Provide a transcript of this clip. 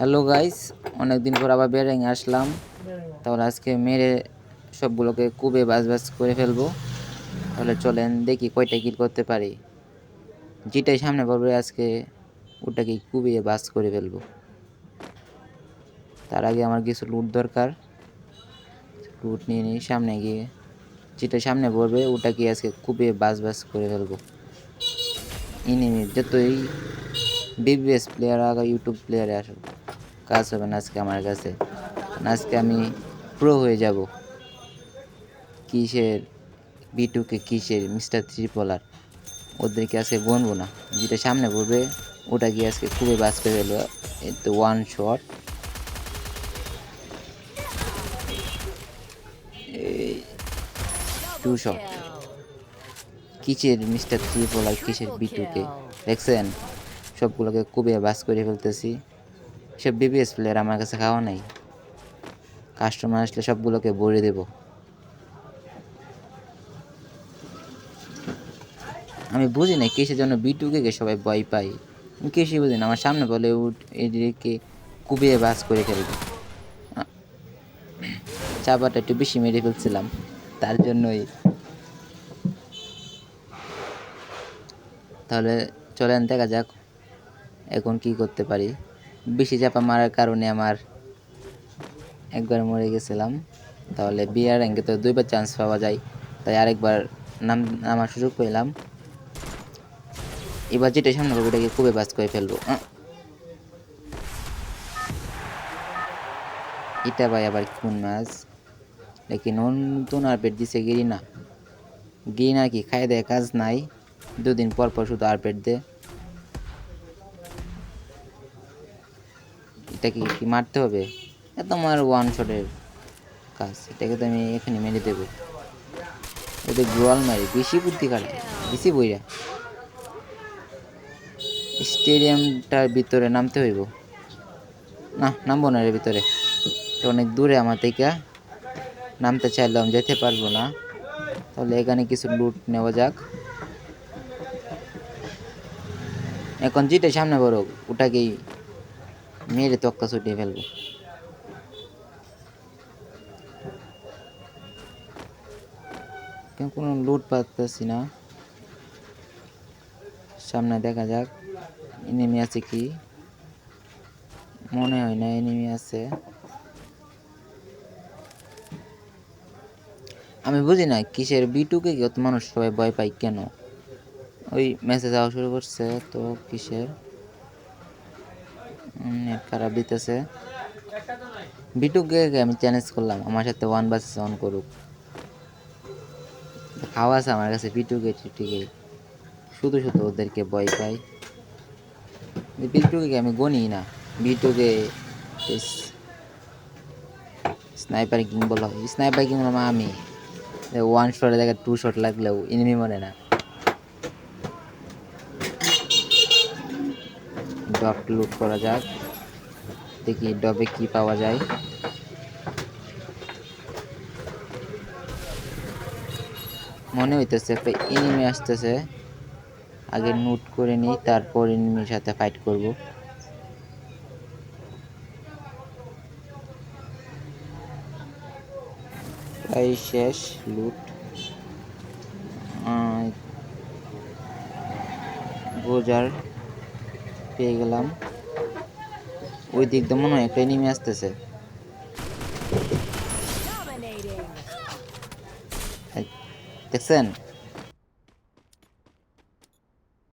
Hello guys, অনেকদিন পর আবার বেরিয়ে আসলাম। তাহলে আজকে মেরে সবগুলোকে কুবে বাজ বাজ করে ফেলবো। তাহলে চলেন দেখি কয়টা কিল করতে পারি। যেটাই সামনে পড়বে আজকে ওটাকে কুবিয়ে বাজ করে ফেলবো। তার আগে আমার কিছু লুট দরকার। লুট নিয়ে নিই, সামনে গিয়ে যেটা সামনে পড়বে ওটাকে আজকে কুবিয়ে বাজ বাজ করে ফেলবো। ইনিমি যতই বিবিএস প্লেয়ার আগে ইউটিউব প্লেয়ারে আসুক, কাজ হবে না আজকে আমার কাছে। আজকে আমি প্রো হয়ে যাব। কিসের বিটুকে, কিসের মিস্টার ত্রিপলার, ওদেরকে আজকে গনবো না। যেটা সামনে পড়বে ওটা গিয়ে আজকে খুবই বাজ করে ফেলবো। এই তো ওয়ান শট, টু শট। কিসের মিস্টার ত্রিপলার, কিসের বিটুকে দেখছেন, সবগুলোকে খুবই বাজ করে ফেলতেছি। সব বিবিএস প্লেয়ার আমার কাছে খাওয়া নাই। কাস্টমার আসলে সবগুলোকে ভরে দেবো। আমি বুঝি না কিসের জন্য বিটুকে সবাই ভয় পাই। আমি কিছুই বুঝি না। আমার সামনে বলে এদিকে কুবিয়ে বাজ করে ফেলবে। চাপাটা একটু বেশি মেরে ফেলছিলাম, তার জন্যই। তাহলে চলেন দেখা যাক এখন কি করতে পারি। বেশি চাপা মারার কারণে আমার একবার মরে গেছিলাম। তাহলে বিয়ার র্যাঙ্কে তো দুইবার চান্স পাওয়া যায়, তাই আরেকবার নামার সুযোগ পেলাম। এবার যেটা সামনে পাবো ওটাকে খুবই বাজ করে ফেলবো। এটা ভাই আবার কোন মাছ? লেকিন নতুন আপডেট দিছে গিরিনা। গিরিনা কি খাই দেয়, কাজ নাই। দুদিন পর পর শুধু আপডেট দে। এটাকে কি মারতে হবে? এত আমার ওয়ান শটের কাজ। এটাকে তো আমি এখানে মেরে দেবো। ওদের গ্লোয়াল মারি, বেশি বুদ্ধি কাটে, বেশি বইরা। স্টেডিয়ামটার ভিতরে নামতে হইব। না, নামবো না এর ভিতরে, এটা অনেক দূরে আমার থেকে। নামতে চাইলাম যেতে পারবো না। তাহলে এখানে কিছু লুট নেওয়া যাক। এখন যেটা সামনে বড় ওটাকেই মেরে তক্তা ছুটিয়ে ফেলবো। কোনো লুট পাচ্ছি না। সামনে দেখা যাক এনিমি আছে কি। মনে হয় না এনিমি আছে। আমি বুঝি না কিসের বিটুকে কত মানুষ সবাই ভয় পায় কেন। ওই মেসেজ আওয়া শুরু করছে তো কিসের নেট খারাপ দিতেছে। বিটুকে আমি চ্যালেঞ্জ করলাম আমার সাথে 1 vs 1 করুক। খাওয়া আছে আমার কাছে বিটুকে টিটুকে, শুধু শুধু ওদেরকে ভয় পাই। বিটুকে আমি গনি না। বিটুকে স্নাইপার কিং বলা হয়। স্নাইপার কিং বললাম আমি। ওয়ান শটে দেখে টু শট লাগলেও এনিমি মরে না। ডব লুট করা যাক, দেখি ডবে কি পাওয়া যায়। মনে হইতেছে একটা এনিমি আসতেছে। আগে নোট করে নিই, তারপর এনিমির সাথে ফাইট করব। প্রায় শেষ লুট। বোজার পেয়ে গেলাম। ওই দিক দিয়ে মনে হয় একটা এনিমি আসতেছে। দেখছেন